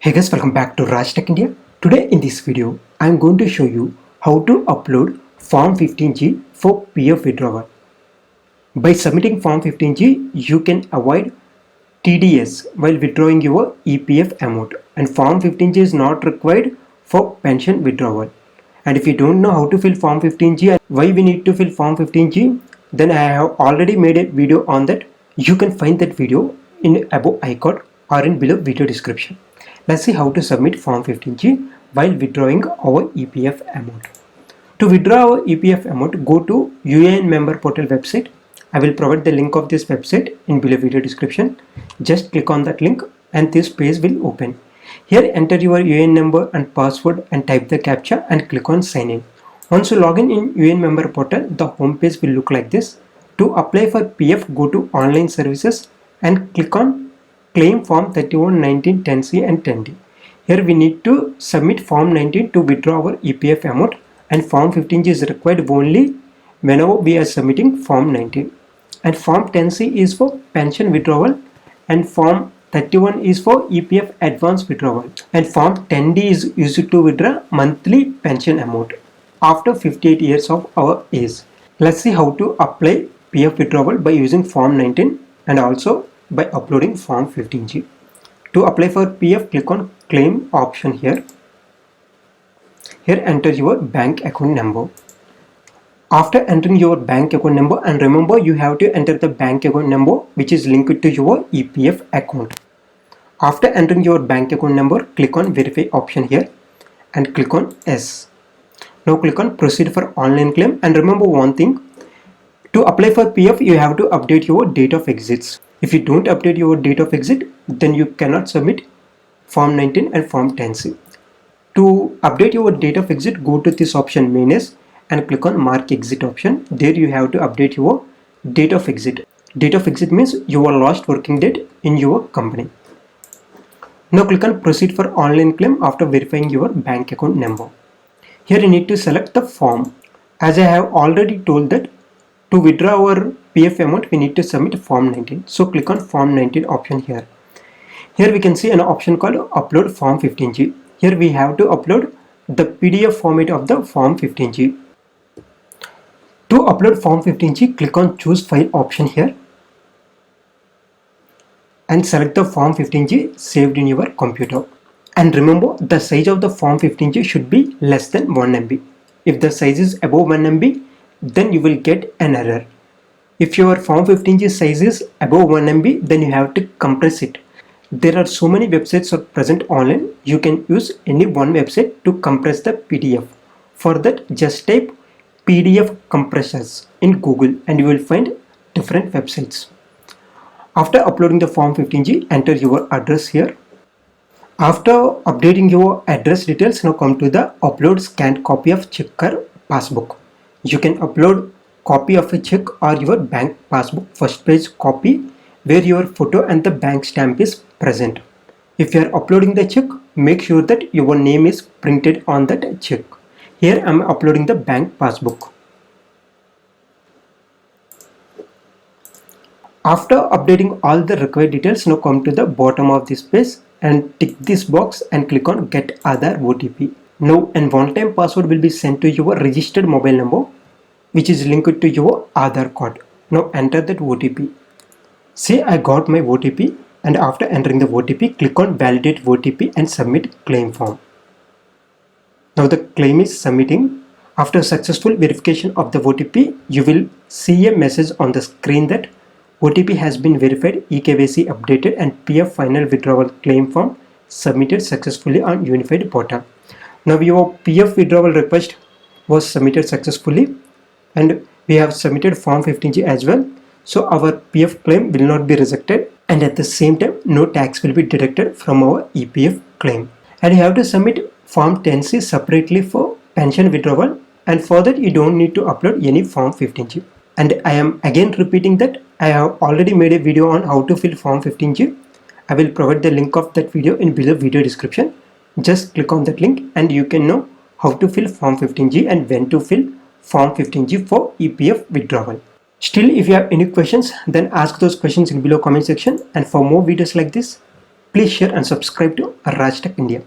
Hey guys, welcome back to Raj Tech India. Today in this video, I am going to show you how to upload Form 15G for PF withdrawal. By submitting Form 15G, you can avoid TDS while withdrawing your EPF amount, and Form 15G is not required for pension withdrawal. And if you don't know how to fill Form 15G and why we need to fill Form 15G, then I have already made a video on that. You can find that video in above icon or in below video description. Let's see how to submit Form 15G while withdrawing our EPF amount. To withdraw our EPF amount, go to UAN member portal website. I will provide the link of this website in below video description. Just click on that link and this page will open. Here enter your UAN number and password and type the captcha and click on sign in. Once you log in UAN member portal, the home page will look like this. To apply for PF, go to online services and click on claim form 31, 19, 10C and 10D. Here we need to submit form 19 to withdraw our EPF amount, and form 15G is required only whenever we are submitting form 19. And form 10C is for pension withdrawal, and form 31 is for EPF advance withdrawal, and form 10D is used to withdraw monthly pension amount after 58 years of our age. Let's see how to apply PF withdrawal by using form 19 and also by uploading form 15G. To apply for PF, click on claim option here. Here enter your bank account number. After entering your bank account number, and remember you have to enter the bank account number which is linked to your EPF account. After entering your bank account number, click on verify option here and click on yes. Now click on proceed for online claim, and remember one thing, to apply for PF you have to update your date of exits. If you don't update your date of exit, then you cannot submit form 19 and form 10C. To update your date of exit, go to this option menus and click on mark exit option. There you have to update your date of exit. Date of exit means your last working date in your company. Now click on proceed for online claim after verifying your bank account number. Here you need to select the form. As I have already told that to withdraw our PF amount we need to submit form 19. So click on form 19 option here. Here we can see an option called upload form 15G. Here we have to upload the PDF format of the form 15G. To upload form 15G, click on choose file option here and select the form 15G saved in your computer. And remember, the size of the form 15G should be less than 1 MB. If the size is above 1 MB, then you will get an error. If your form 15G size is above 1 MB, then you have to compress it. There are so many websites are present online. You can use any one website to compress the PDF. For that, just type PDF compressors in Google and you will find different websites. After uploading the form 15G, enter your address here. After updating your address details, now come to the upload scanned copy of check or passbook. You can upload copy of a check or your bank passbook first page copy where your photo and the bank stamp is present. If you are uploading the check, make sure that your name is printed on that check. Here I am uploading the bank passbook. After updating all the required details, now come to the bottom of this page and tick this box and click on get Aadhaar OTP. Now a one-time password will be sent to your registered mobile number which is linked to your Aadhaar card. Now enter that OTP. Say I got my OTP, and after entering the OTP, click on validate OTP and submit claim form. Now the claim is submitting. After successful verification of the OTP, you will see a message on the screen that OTP has been verified, eKYC updated and PF final withdrawal claim form submitted successfully on Unified portal. Now your PF withdrawal request was submitted successfully and we have submitted form 15G as well. So our PF claim will not be rejected, and at the same time no tax will be deducted from our EPF claim. And you have to submit form 10C separately for pension withdrawal, and for that you don't need to upload any form 15G. And I am again repeating that I have already made a video on how to fill form 15G. I will provide the link of that video in below video description. Just click on that link and you can know how to fill form 15G and when to fill form 15G for EPF withdrawal. Still, if you have any questions, then ask those questions in below comment section, and for more videos like this, Please share and subscribe to Raj Tech India.